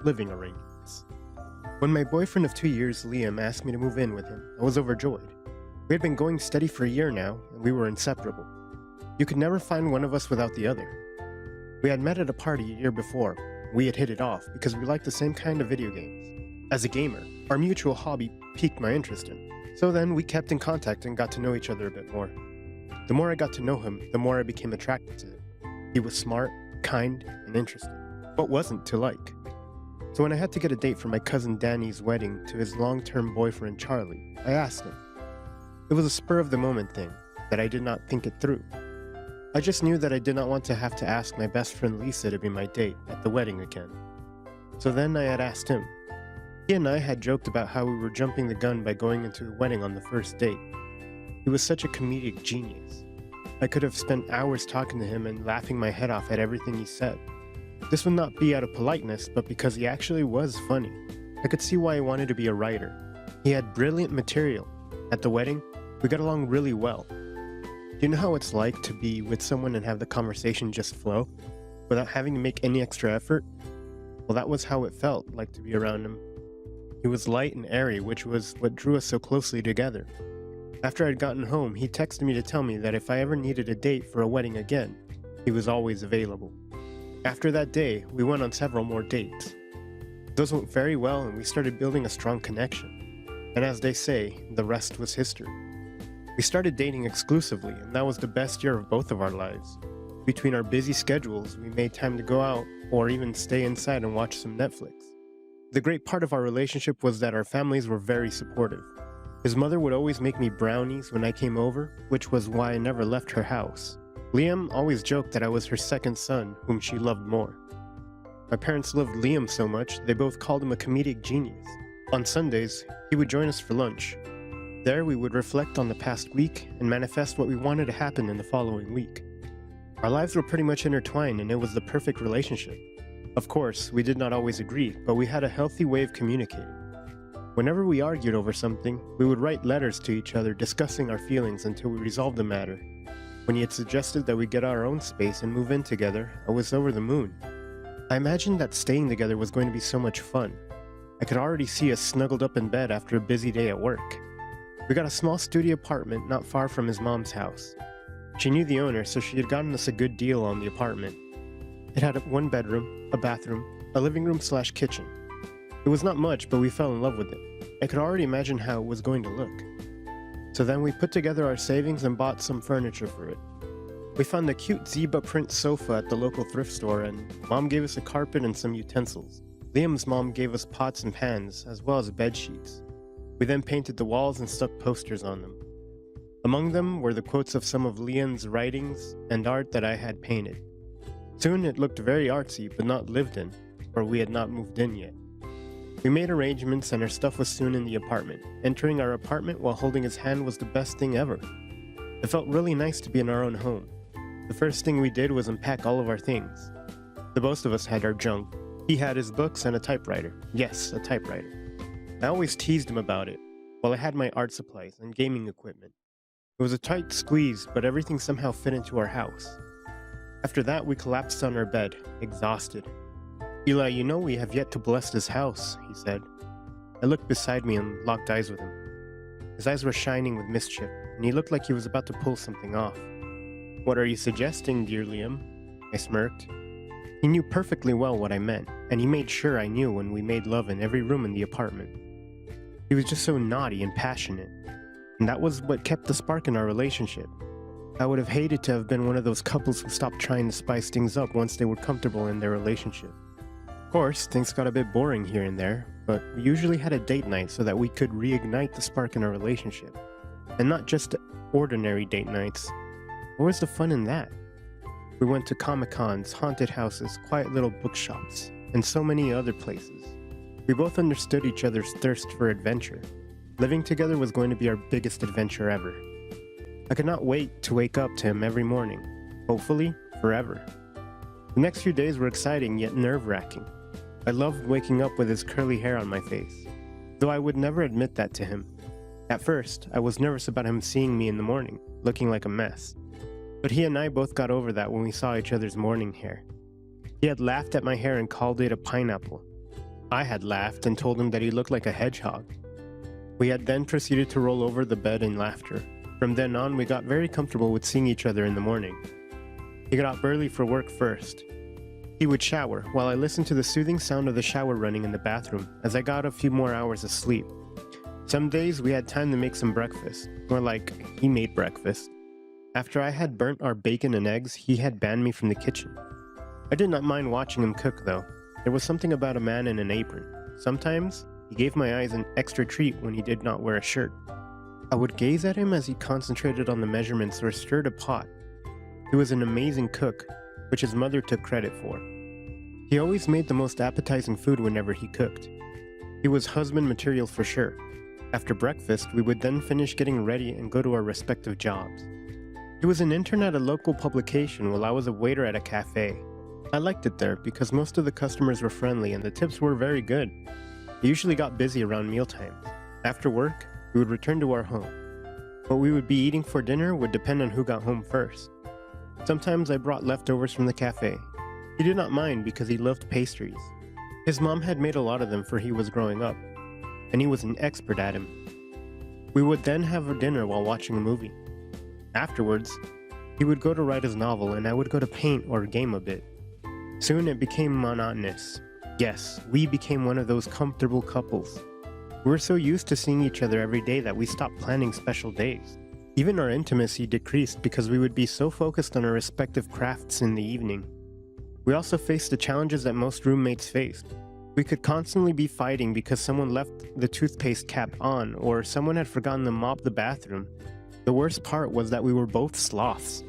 living arrangements. When my boyfriend of 2 years, Liam, asked me to move in with him, I was overjoyed. We had been going steady for a year now, and we were inseparable. You could never find one of us without the other. We had met at a party a year before. We had hit it off because we liked the same kind of video games. As a gamer, our mutual hobby piqued my interest in. So then we kept in contact and got to know each other a bit more. The more I got to know him, the more I became attracted to him. He was smart, kind, and interesting. What wasn't to like? So when I had to get a date for my cousin Danny's wedding to his long-term boyfriend Charlie, I asked him. It was a spur-of-the-moment thing, that I did not think it through. I just knew that I did not want to have to ask my best friend Lisa to be my date at the wedding again. So then I had asked him. He and I had joked about how we were jumping the gun by going into a wedding on the first date. He was such a comedic genius. I could have spent hours talking to him and laughing my head off at everything he said. This would not be out of politeness, but because he actually was funny. I could see why he wanted to be a writer. He had brilliant material. At the wedding, we got along really well. Do you know how it's like to be with someone and have the conversation just flow, without having to make any extra effort? Well, that was how it felt like to be around him. He was light and airy, which was what drew us so closely together. After I'd gotten home, he texted me to tell me that if I ever needed a date for a wedding again, he was always available. After that day, we went on several more dates. Those went very well and we started building a strong connection. And as they say, the rest was history. We started dating exclusively, and that was the best year of both of our lives. Between our busy schedules, we made time to go out or even stay inside and watch some Netflix. The great part of our relationship was that our families were very supportive. His mother would always make me brownies when I came over, which was why I never left her house. Liam always joked that I was her second son, whom she loved more. My parents loved Liam so much, they both called him a comedic genius. On Sundays, he would join us for lunch. There we would reflect on the past week and manifest what we wanted to happen in the following week. Our lives were pretty much intertwined and it was the perfect relationship. Of course, we did not always agree, but we had a healthy way of communicating. Whenever we argued over something, we would write letters to each other discussing our feelings until we resolved the matter. When he had suggested that we get our own space and move in together, I was over the moon. I imagined that staying together was going to be so much fun. I could already see us snuggled up in bed after a busy day at work. We got a small studio apartment not far from his mom's house. She knew the owner, so she had gotten us a good deal on the apartment. It had one bedroom, a bathroom, a living room/kitchen. It was not much, but we fell in love with it. I could already imagine how it was going to look. So then we put together our savings and bought some furniture for it. We found a cute zebra print sofa at the local thrift store, and Mom gave us a carpet and some utensils. Liam's mom gave us pots and pans, as well as bed sheets. We then painted the walls and stuck posters on them. Among them were the quotes of some of Liam's writings and art that I had painted. Soon it looked very artsy, but not lived in, for we had not moved in yet. We made arrangements and our stuff was soon in the apartment. Entering our apartment while holding his hand was the best thing ever. It felt really nice to be in our own home. The first thing we did was unpack all of our things. The most of us had our junk. He had his books and a typewriter. Yes, a typewriter. I always teased him about it, while I had my art supplies and gaming equipment. It was a tight squeeze, but everything somehow fit into our house. After that, we collapsed on our bed, exhausted. Eli, you know we have yet to bless this house, he said. I looked beside me and locked eyes with him. His eyes were shining with mischief, and he looked like he was about to pull something off. What are you suggesting, dear Liam? I smirked. He knew perfectly well what I meant, and he made sure I knew when we made love in every room in the apartment. He was just so naughty and passionate, and that was what kept the spark in our relationship. I would have hated to have been one of those couples who stopped trying to spice things up once they were comfortable in their relationship. Of course, things got a bit boring here and there, but we usually had a date night so that we could reignite the spark in our relationship. And not just ordinary date nights. What was the fun in that? We went to Comic-Cons, haunted houses, quiet little bookshops, and so many other places. We both understood each other's thirst for adventure. Living together was going to be our biggest adventure ever. I could not wait to wake up to him every morning, hopefully forever. The next few days were exciting yet nerve-wracking. I loved waking up with his curly hair on my face, though I would never admit that to him. At first, I was nervous about him seeing me in the morning, looking like a mess. But he and I both got over that when we saw each other's morning hair. He had laughed at my hair and called it a pineapple. I had laughed and told him that he looked like a hedgehog. We had then proceeded to roll over the bed in laughter. From then on, we got very comfortable with seeing each other in the morning. He got up early for work first. He would shower, while I listened to the soothing sound of the shower running in the bathroom as I got a few more hours of sleep. Some days we had time to make some breakfast, more like he made breakfast. After I had burnt our bacon and eggs, he had banned me from the kitchen. I did not mind watching him cook though. There was something about a man in an apron. Sometimes, he gave my eyes an extra treat when he did not wear a shirt. I would gaze at him as he concentrated on the measurements or stirred a pot. He was an amazing cook, which his mother took credit for. He always made the most appetizing food whenever he cooked. He was husband material for sure. After breakfast, we would then finish getting ready and go to our respective jobs. He was an intern at a local publication while I was a waiter at a cafe. I liked it there because most of the customers were friendly and the tips were very good. It usually got busy around mealtimes. After work, we would return to our home. What we would be eating for dinner would depend on who got home first. Sometimes I brought leftovers from the cafe. He did not mind because he loved pastries. His mom had made a lot of them for he was growing up, and he was an expert at them. We would then have our dinner while watching a movie. Afterwards, he would go to write his novel and I would go to paint or game a bit. Soon it became monotonous. Yes, we became one of those comfortable couples. We were so used to seeing each other every day that we stopped planning special days. Even our intimacy decreased because we would be so focused on our respective crafts in the evening. We also faced the challenges that most roommates faced. We could constantly be fighting because someone left the toothpaste cap on or someone had forgotten to mop the bathroom. The worst part was that we were both sloths.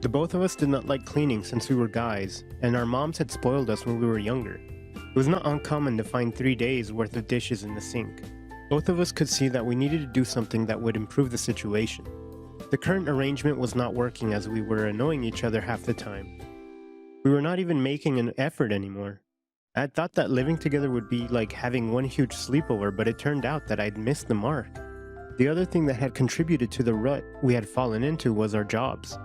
The both of us did not like cleaning since we were guys, and our moms had spoiled us when we were younger. It was not uncommon to find 3 days worth of dishes in the sink. Both of us could see that we needed to do something that would improve the situation. The current arrangement was not working as we were annoying each other half the time. We were not even making an effort anymore. I had thought that living together would be like having one huge sleepover, but it turned out that I'd missed the mark. The other thing that had contributed to the rut we had fallen into was our jobs.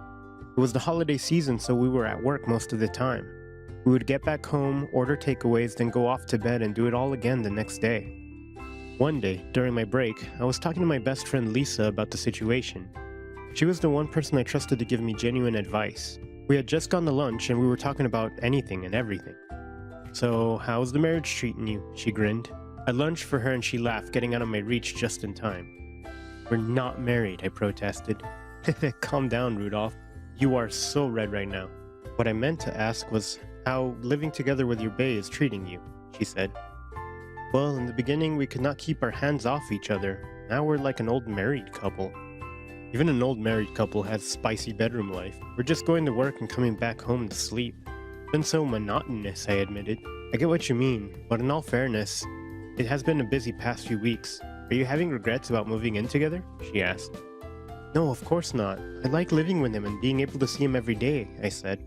It was the holiday season, so we were at work most of the time. We would get back home, order takeaways, then go off to bed and do it all again the next day. One day, during my break, I was talking to my best friend Lisa about the situation. She was the one person I trusted to give me genuine advice. We had just gone to lunch and we were talking about anything and everything. "So, how's the marriage treating you?" she grinned. I lunged for her and she laughed, getting out of my reach just in time. "We're not married," I protested. "Calm down, Rudolph. You are so red right now." "What I meant to ask was how living together with your bae is treating you," she said. "Well, in the beginning we could not keep our hands off each other. Now we're like an old married couple." Even an old married couple has spicy bedroom life. We're just going to work and coming back home to sleep. It's been so monotonous, I admitted. "I get what you mean, but in all fairness, it has been a busy past few weeks. Are you having regrets about moving in together?" she asked. "No, of course not. I like living with him and being able to see him every day," I said.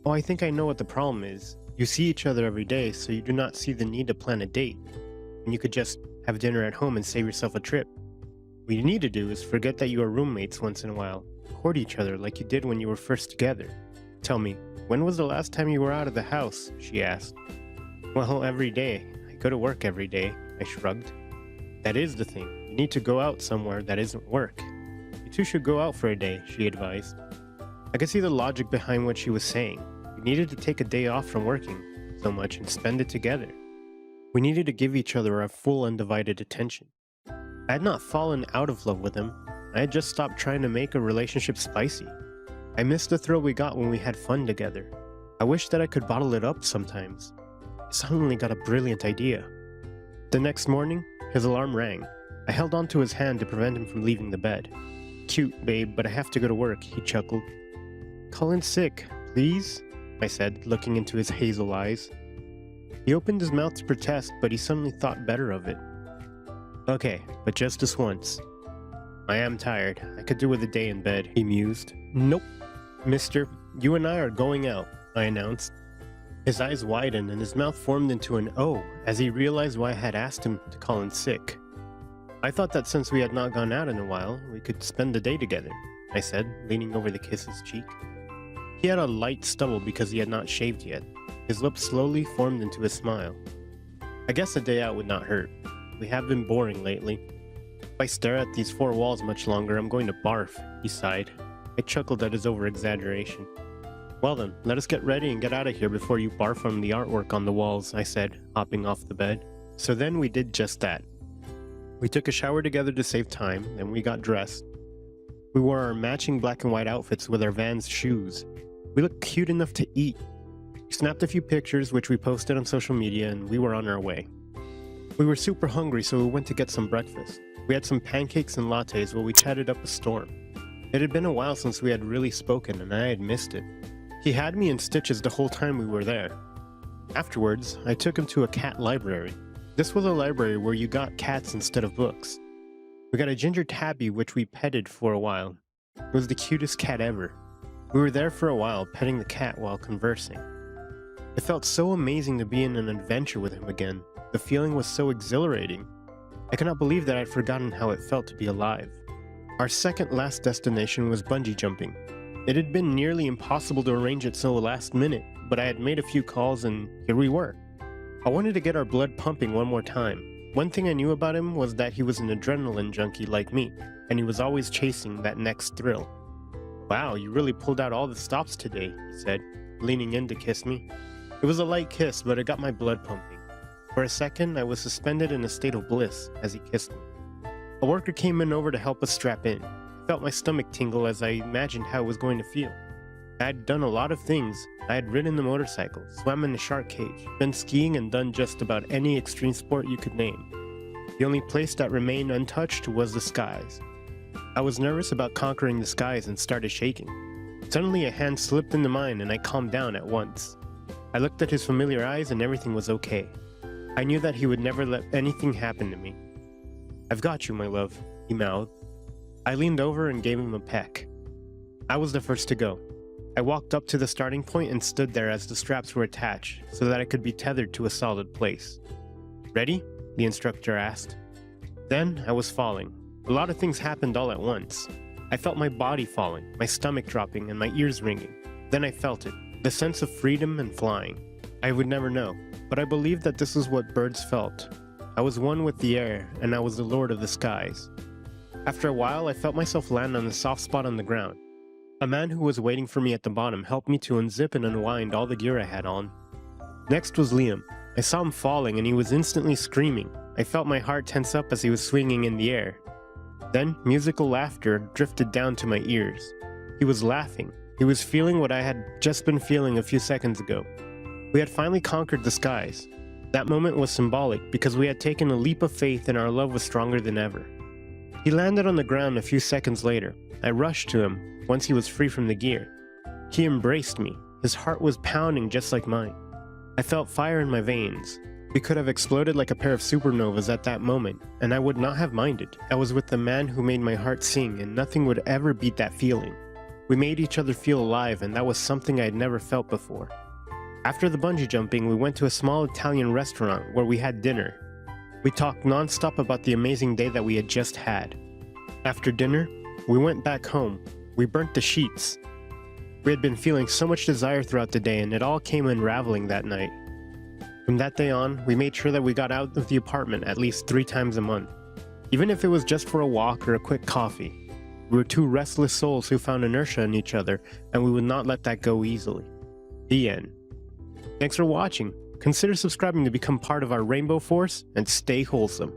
"Oh, I think I know what the problem is. You see each other every day, so you do not see the need to plan a date. And you could just have dinner at home and save yourself a trip. What you need to do is forget that you are roommates once in a while. Court each other like you did when you were first together. Tell me, when was the last time you were out of the house?" she asked. "Well, every day. I go to work every day," I shrugged. "That is the thing. You need to go out somewhere that isn't work. You two should go out for a day," she advised. I could see the logic behind what she was saying. We needed to take a day off from working so much and spend it together. We needed to give each other our full undivided attention. I had not fallen out of love with him. I had just stopped trying to make a relationship spicy. I missed the thrill we got when we had fun together. I wish that I could bottle it up sometimes. I suddenly got a brilliant idea. The next morning, his alarm rang. I held onto his hand to prevent him from leaving the bed. "Cute, babe, but I have to go to work," he chuckled. "Call in sick, please?" I said, looking into his hazel eyes. He opened his mouth to protest, but he suddenly thought better of it. "Okay, but just this once. I am tired. I could do with a day in bed," he mused. "Nope. Mister, you and I are going out," I announced. His eyes widened and his mouth formed into an O as he realized why I had asked him to call in sick. "I thought that since we had not gone out in a while, we could spend the day together," I said, leaning over to kiss his cheek. He had a light stubble because he had not shaved yet. His lips slowly formed into a smile. I guess a day out would not hurt. We have been boring lately. If I stare at these four walls much longer, I'm going to barf, he sighed. I chuckled at his over-exaggeration. Well then, let us get ready and get out of here before you barf on the artwork on the walls, I said, hopping off the bed. So then we did just that. We took a shower together to save time, and we got dressed. We wore our matching black and white outfits with our Vans shoes. We looked cute enough to eat. We snapped a few pictures, which we posted on social media, and we were on our way. We were super hungry, so we went to get some breakfast. We had some pancakes and lattes while we chatted up a storm. It had been a while since we had really spoken, and I had missed it. He had me in stitches the whole time we were there. Afterwards, I took him to a cat library. This was a library where you got cats instead of books. We got a ginger tabby which we petted for a while. It was the cutest cat ever. We were there for a while, petting the cat while conversing. It felt so amazing to be in an adventure with him again. The feeling was so exhilarating. I could not believe that I'd forgotten how it felt to be alive. Our second last destination was bungee jumping. It had been nearly impossible to arrange it so last minute, but I had made a few calls and here we were. I wanted to get our blood pumping one more time. One thing I knew about him was that he was an adrenaline junkie like me, and he was always chasing that next thrill. Wow, you really pulled out all the stops today, he said, leaning in to kiss me. It was a light kiss, but it got my blood pumping. For a second, I was suspended in a state of bliss as he kissed me. A worker came in over to help us strap in. I felt my stomach tingle as I imagined how it was going to feel. I had done a lot of things. I had ridden the motorcycle, swam in a shark cage, been skiing, and done just about any extreme sport you could name. The only place that remained untouched was the skies. I was nervous about conquering the skies and started shaking. Suddenly a hand slipped into mine and I calmed down at once. I looked at his familiar eyes and everything was okay. I knew that he would never let anything happen to me. I've got you, my love, he mouthed. I leaned over and gave him a peck. I was the first to go. I walked up to the starting point and stood there as the straps were attached so that I could be tethered to a solid place. Ready? The instructor asked. Then I was falling. A lot of things happened all at once. I felt my body falling, my stomach dropping, and my ears ringing. Then I felt it, the sense of freedom and flying. I would never know, but I believed that this was what birds felt. I was one with the air, and I was the lord of the skies. After a while, I felt myself land on a soft spot on the ground. A man who was waiting for me at the bottom helped me to unzip and unwind all the gear I had on. Next was Liam. I saw him falling, and he was instantly screaming. I felt my heart tense up as he was swinging in the air. Then, musical laughter drifted down to my ears. He was laughing. He was feeling what I had just been feeling a few seconds ago. We had finally conquered the skies. That moment was symbolic because we had taken a leap of faith and our love was stronger than ever. He landed on the ground a few seconds later. I rushed to him once he was free from the gear. He embraced me. His heart was pounding just like mine. I felt fire in my veins. We could have exploded like a pair of supernovas at that moment, and I would not have minded. I was with the man who made my heart sing, and nothing would ever beat that feeling. We made each other feel alive, and that was something I had never felt before. After the bungee jumping, we went to a small Italian restaurant where we had dinner. We talked non-stop about the amazing day that we had just had. After dinner, we went back home. We burnt the sheets. We had been feeling so much desire throughout the day, and it all came unraveling that night. From that day on, we made sure that we got out of the apartment at least 3 times a month. Even if it was just for a walk or a quick coffee. We were two restless souls who found inertia in each other, and we would not let that go easily. The end. Thanks for watching. Consider subscribing to become part of our Rainbow Force and stay wholesome.